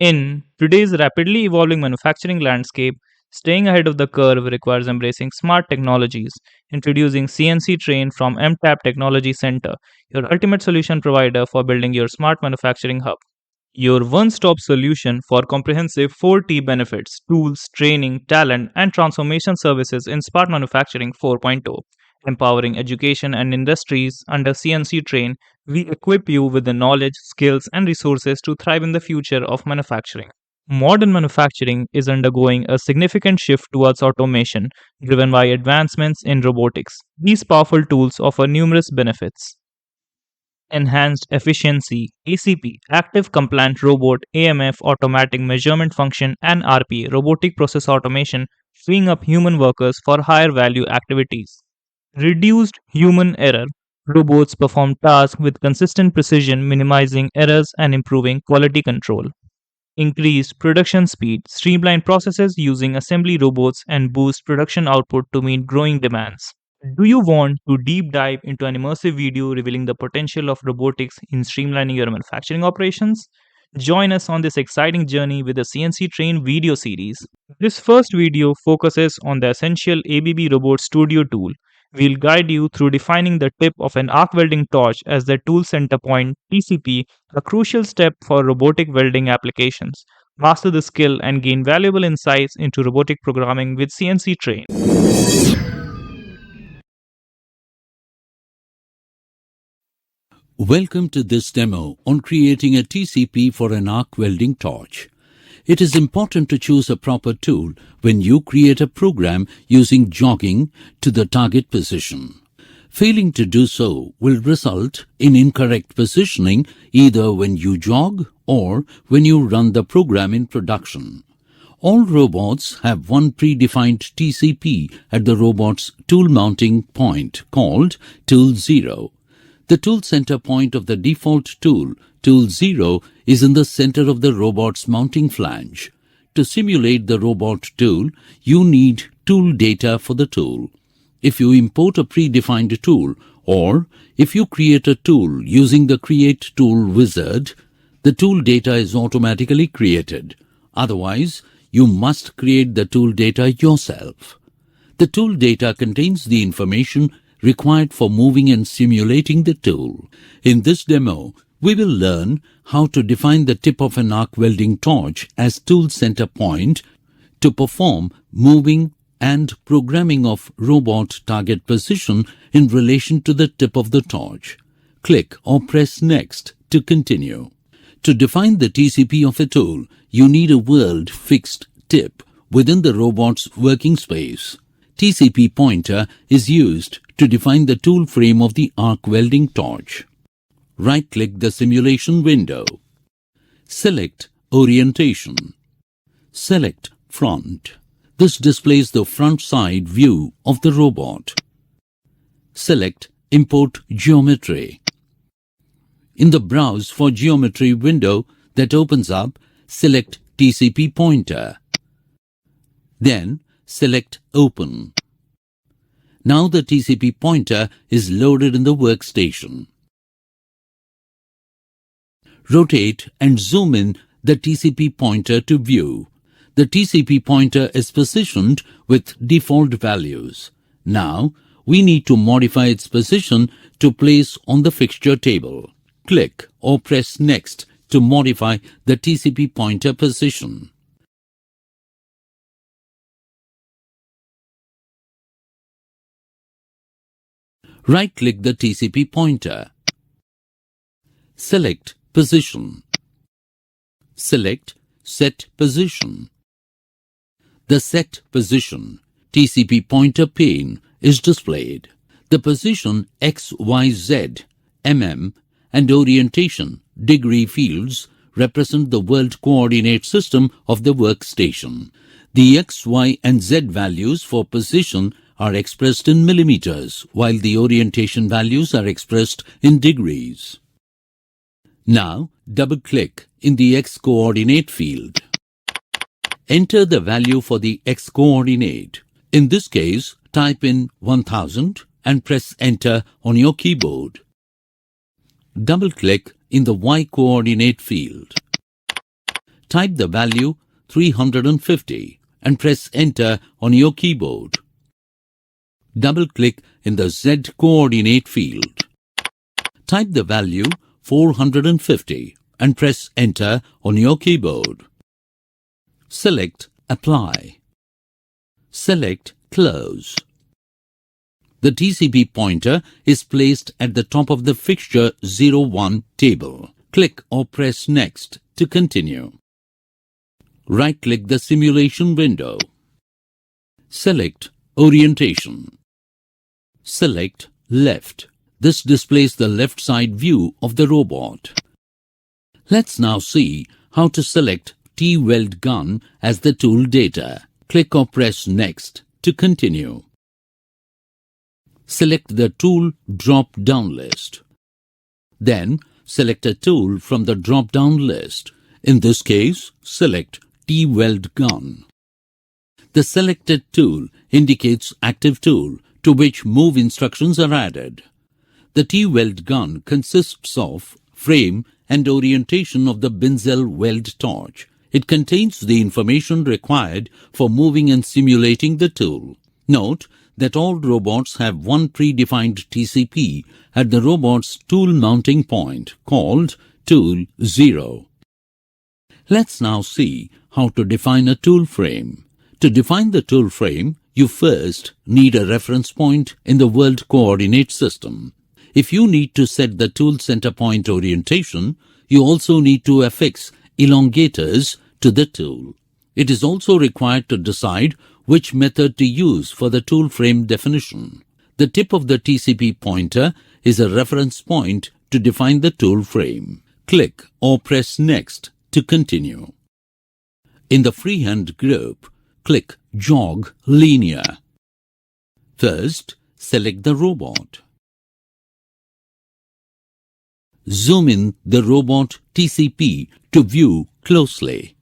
In today's rapidly evolving manufacturing landscape, staying ahead of the curve requires embracing smart technologies. Introducing CNCTrain from MTAP Technology Center, your ultimate solution provider for building your smart manufacturing hub. Your one stop solution for comprehensive 4T benefits, tools, training, talent, and transformation services in Smart Manufacturing 4.0. Empowering education and industries under CNC Train, we equip you with the knowledge, skills, and resources to thrive in the future of manufacturing. Modern manufacturing is undergoing a significant shift towards automation, driven by advancements in robotics. These powerful tools offer numerous benefits: enhanced efficiency, ACP, active compliant robot, AMF, automatic measurement function, and RPA, robotic process automation, freeing up human workers for higher value activities. Reduced human error. Robots perform tasks with consistent precision, minimizing errors and improving quality control. Increased production speed, streamline processes using assembly robots, and boost production output to meet growing demands. Do you want to deep dive into an immersive video revealing the potential of robotics in streamlining your manufacturing operations? Join us on this exciting journey with the CNC Train video series. This first video focuses on the essential ABB RobotStudio tool. We'll guide you through defining the tip of an arc welding torch as the tool center point (TCP), a crucial step for robotic welding applications. Master the skill and gain valuable insights into robotic programming with CNC Train. Welcome to this demo on creating a TCP for an arc welding torch. It is important to choose a proper tool when you create a program using jogging to the target position. Failing to do so will result in incorrect positioning either when you jog or when you run the program in production. All robots have one predefined TCP at the robot's tool mounting point called Tool 0. The tool center point of the default tool, Tool 0, is in the center of the robot's mounting flange. To simulate the robot tool, you need tool data for the tool. If you import a predefined tool, or if you create a tool using the Create Tool wizard, the tool data is automatically created. Otherwise, you must create the tool data yourself. The tool data contains the information required for moving and simulating the tool. In this demo, we will learn how to define the tip of an arc welding torch as tool center point to perform moving and programming of robot target position in relation to the tip of the torch. Click or press Next to continue. To define the TCP of a tool, you need a world fixed tip within the robot's working space. TCP pointer is used to define the tool frame of the arc welding torch. Right-click the simulation window. Select Orientation. Select Front. This displays the front side view of the robot. Select Import Geometry. In the Browse for Geometry window that opens up, select TCP pointer. Then select Open. Now the TCP pointer is loaded in the workstation. Rotate and zoom in the TCP pointer to view. The TCP pointer is positioned with default values. Now, we need to modify its position to place on the fixture table. Click or press Next to modify the TCP pointer position. Right-click the TCP pointer. Select Position. Select Set Position. The Set Position TCP pointer pane is displayed. The position X, Y, Z, mm, and orientation degree fields represent the world coordinate system of the workstation. The X, Y, and Z values for position are expressed in millimeters, while the orientation values are expressed in degrees. Now, double-click in the X-coordinate field. Enter the value for the X-coordinate. In this case, type in 1000 and press Enter on your keyboard. Double-click in the Y coordinate field. Type the value 350 and press Enter on your keyboard. Double-click in the Z coordinate field. Type the value 450 and press Enter on your keyboard. Select Apply. Select Close. The TCP pointer is placed at the top of the fixture 01 table. Click or press Next to continue. Right-click the simulation window. Select Orientation. Select Left. This displays the left side view of the robot. Let's now see how to select T-weld gun as the tool data. Click or press Next to continue. Select the tool drop-down list. Then select a tool from the drop-down list. In this case, select T-weld gun. The selected tool indicates active tool to which move instructions are added. The T-weld gun consists of frame and orientation of the Binzel weld torch. It contains the information required for moving and simulating the tool. Note that all robots have one predefined TCP at the robot's tool mounting point called Tool 0. Let's now see how to define a tool frame. To define the tool frame, you first need a reference point in the world coordinate system. If you need to set the tool center point orientation, you also need to affix elongators to the tool. It is also required to decide which method to use for the tool frame definition. The tip of the TCP pointer is a reference point to define the tool frame. Click or press Next to continue. In the freehand group, click Jog Linear. First, select the robot. Zoom in the robot TCP to view closely.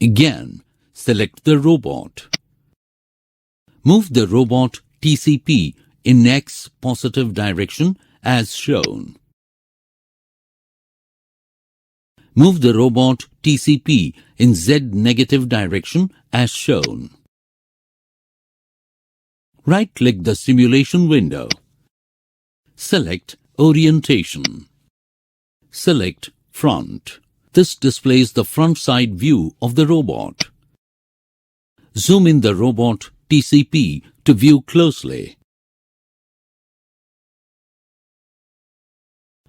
Again, select the robot. Move the robot TCP in X positive direction as shown. Move the robot TCP in Z negative direction as shown. Right-click the simulation window. Select Orientation. Select Front. This displays the front side view of the robot. Zoom in the robot TCP to view closely.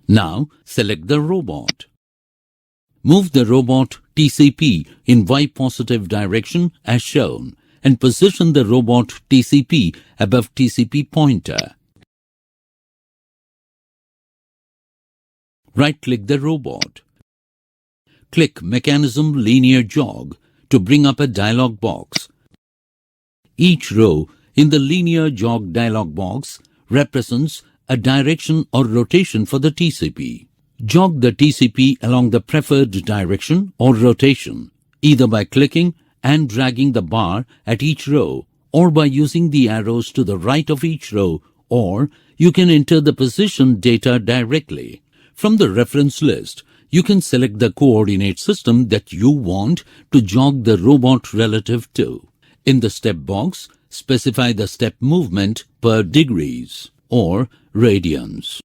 Now select the robot. Move the robot TCP in Y positive direction as shown and position the robot TCP above TCP pointer. Right-click the robot. Click Mechanism Linear Jog to bring up a dialog box. Each row in the Linear Jog dialog box represents a direction or rotation for the TCP. Jog the TCP along the preferred direction or rotation, either by clicking and dragging the bar at each row or by using the arrows to the right of each row, or you can enter the position data directly. From the reference list, you can select the coordinate system that you want to jog the robot relative to. In the step box, specify the step movement per degrees or radians.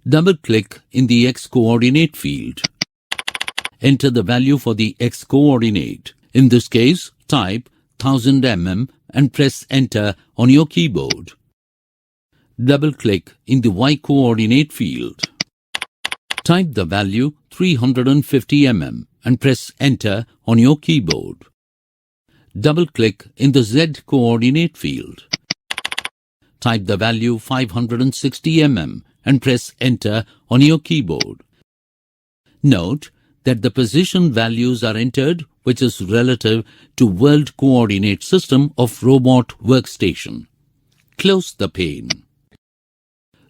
Double-click in the X coordinate field. Enter the value for the X coordinate. In this case, type 1000 mm and press Enter on your keyboard. Double-click in the Y coordinate field. Type the value 350 mm and press Enter on your keyboard. Double-click in the Z coordinate field. Type the value 560 mm and press Enter on your keyboard. Note that the position values are entered which is relative to World Coordinate System of Robot Workstation. Close the pane.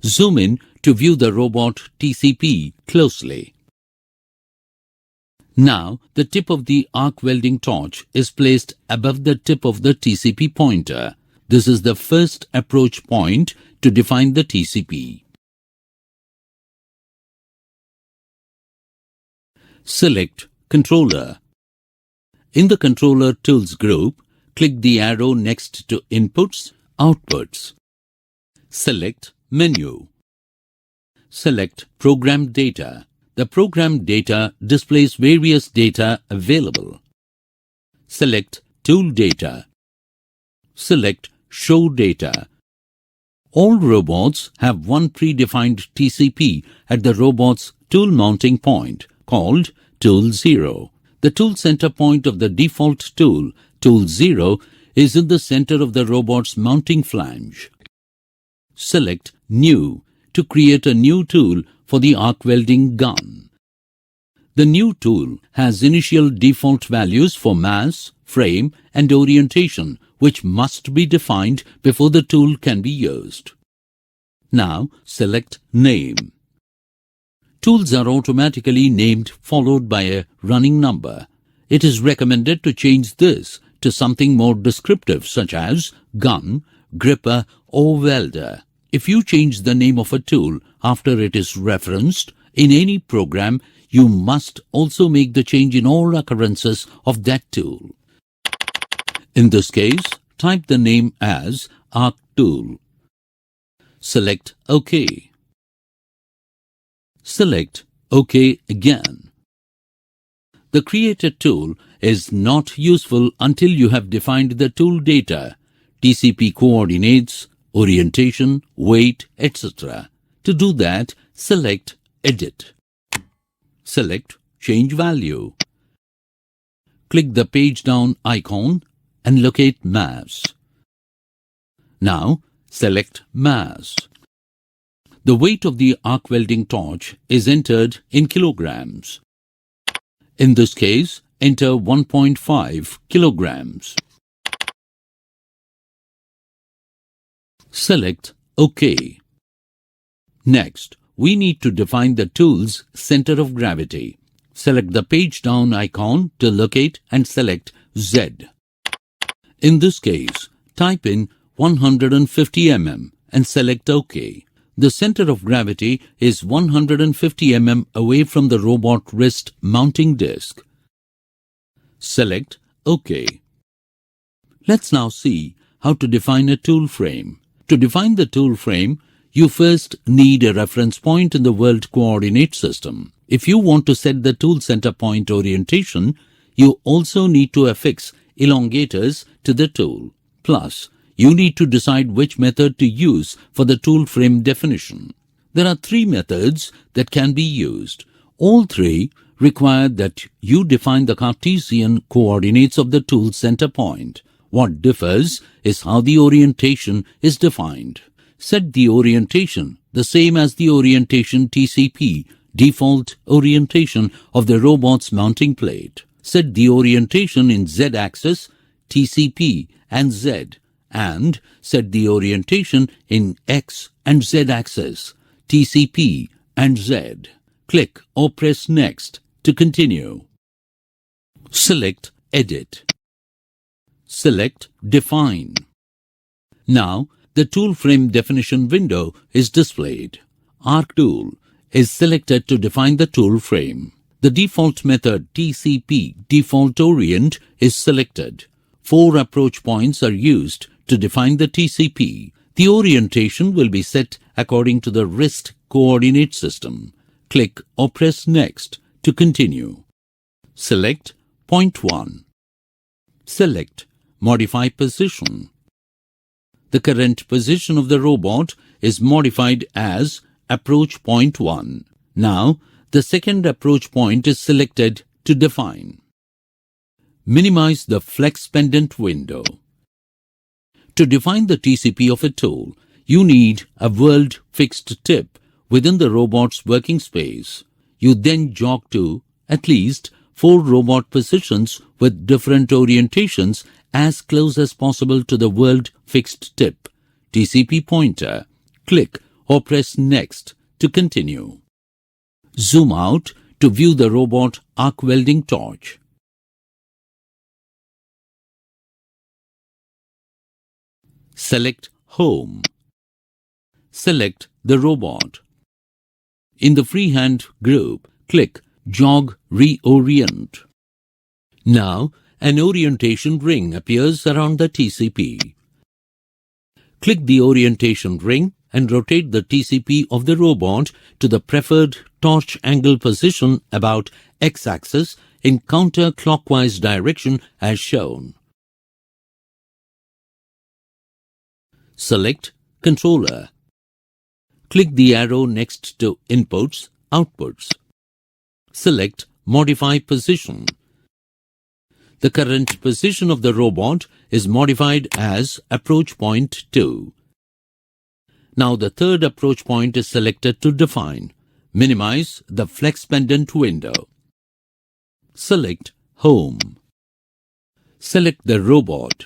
Zoom in to view the robot TCP closely. Now, the tip of the arc welding torch is placed above the tip of the TCP pointer. This is the first approach point to define the TCP. Select Controller. In the Controller Tools group, click the arrow next to Inputs, Outputs. Select Menu. Select Program Data. The program data displays various data available. Select Tool Data. Select Show Data. All robots have one predefined TCP at the robot's tool mounting point called Tool 0. The tool center point of the default tool, Tool 0, is in the center of the robot's mounting flange. Select New to create a new tool for the arc welding gun. The new tool has initial default values for mass, frame, and orientation, which must be defined before the tool can be used. Now select Name. Tools are automatically named followed by a running number. It is recommended to change this to something more descriptive such as gun, gripper, or welder. If you change the name of a tool after it is referenced in any program, you must also make the change in all occurrences of that tool. In this case, type the name as Arc Tool. Select OK. Select OK again. The created tool is not useful until you have defined the tool data, TCP coordinates, orientation, weight, etc. To do that, select Edit. Select Change Value. Click the page down icon and locate Mass. Now select Mass. The weight of the arc welding torch is entered in kilograms. In this case, enter 1.5 kilograms. Select OK. Next, we need to define the tool's center of gravity. Select the page down icon to locate and select Z. In this case, type in 150 mm and select OK. The center of gravity is 150 mm away from the robot wrist mounting disc. Select OK. Let's now see how to define a tool frame. To define the tool frame, you first need a reference point in the world coordinate system. If you want to set the tool center point orientation, you also need to affix elongators to the tool. Plus, you need to decide which method to use for the tool frame definition. There are three methods that can be used. All three require that you define the Cartesian coordinates of the tool center point. What differs is how the orientation is defined. Set the orientation the same as the orientation TCP, default orientation of the robot's mounting plate. Set the orientation in Z-axis, TCP, and Z, and set the orientation in X and Z axis, TCP and Z. Click or press Next to continue. Select Edit. Select Define. Now, the tool frame definition window is displayed. Arc Tool is selected to define the tool frame. The default method TCP default orient is selected. 4 approach points are used to define the TCP. The orientation will be set according to the wrist coordinate system. Click or press Next to continue. Select Point 1. Select Modify Position. The current position of the robot is modified as Approach Point 1. Now, the second approach point is selected to define. Minimize the flex pendant window. To define the TCP of a tool, you need a world fixed tip within the robot's working space. You then jog to at least 4 robot positions with different orientations as close as possible to the world fixed tip, TCP pointer. Click or press Next to continue. Zoom out to view the robot arc welding torch. Select Home. Select the robot. In the freehand group, click Jog Reorient. Now, an orientation ring appears around the TCP. Click the orientation ring and rotate the TCP of the robot to the preferred torch angle position about x-axis in counterclockwise direction as shown. Select Controller. Click the arrow next to Inputs, Outputs. Select Modify Position. The current position of the robot is modified as Approach Point 2. Now the third approach point is selected to define. Minimize the flex pendant window. Select Home. Select the robot.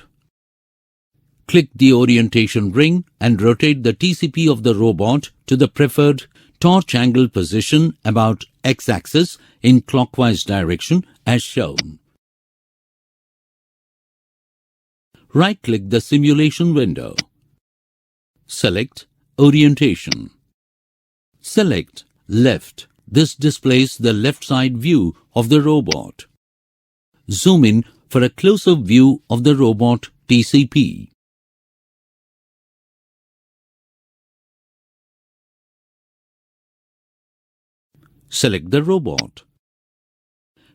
Click the orientation ring and rotate the TCP of the robot to the preferred torch angle position about x-axis in clockwise direction as shown. Right-click the simulation window. Select Orientation. Select Left. This displays the left side view of the robot. Zoom in for a closer view of the robot TCP. Select the robot.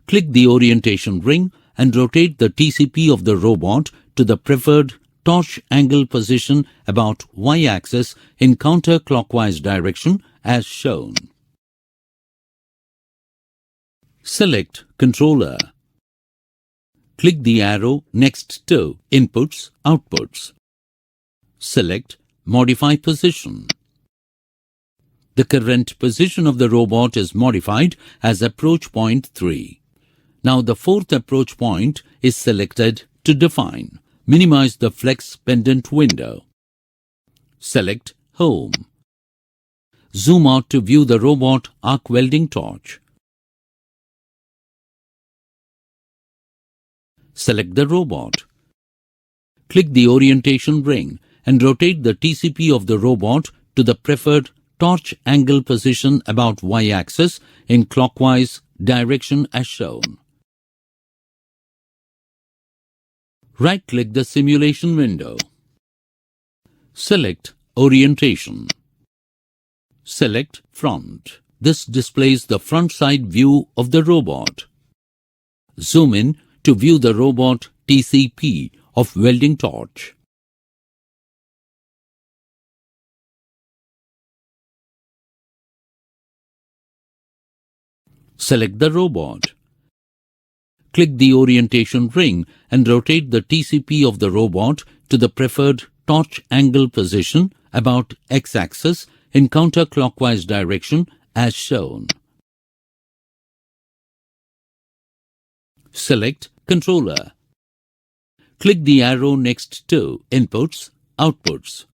Click the orientation ring and rotate the TCP of the robot to the preferred torch angle position about y-axis in counterclockwise direction as shown. Select Controller. Click the arrow next to Inputs, Outputs. Select Modify Position. The current position of the robot is modified as Approach Point 3. Now the fourth approach point is selected to define. Minimize the flex pendant window. Select Home. Zoom out to view the robot arc welding torch. Select the robot. Click the orientation ring and rotate the TCP of the robot to the preferred torch angle position about y-axis in clockwise direction as shown. Right-click the simulation window. Select Orientation. Select Front. This displays the front side view of the robot. Zoom in to view the robot TCP of welding torch. Select the robot. Click the orientation ring and rotate the TCP of the robot to the preferred torch angle position about x-axis in counterclockwise direction as shown. Select Controller. Click the arrow next to Inputs, Outputs.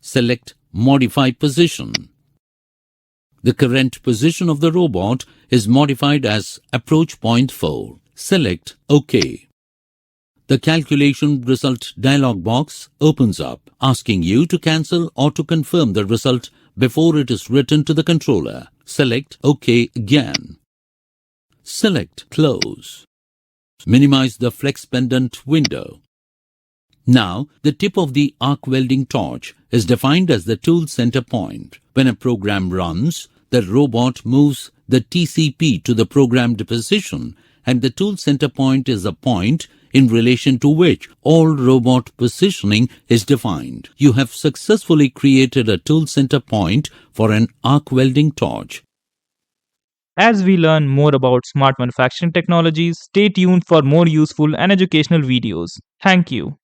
Select Modify Position. The current position of the robot is modified as Approach Point 4. Select OK. The calculation result dialog box opens up, asking you to cancel or to confirm the result before it is written to the controller. Select OK again. Select Close. Minimize the flex pendant window. Now, the tip of the arc welding torch is defined as the tool center point. When a program runs, the robot moves the TCP to the programmed position, and the tool center point is a point in relation to which all robot positioning is defined. You have successfully created a tool center point for an arc welding torch. As we learn more about smart manufacturing technologies, stay tuned for more useful and educational videos. Thank you.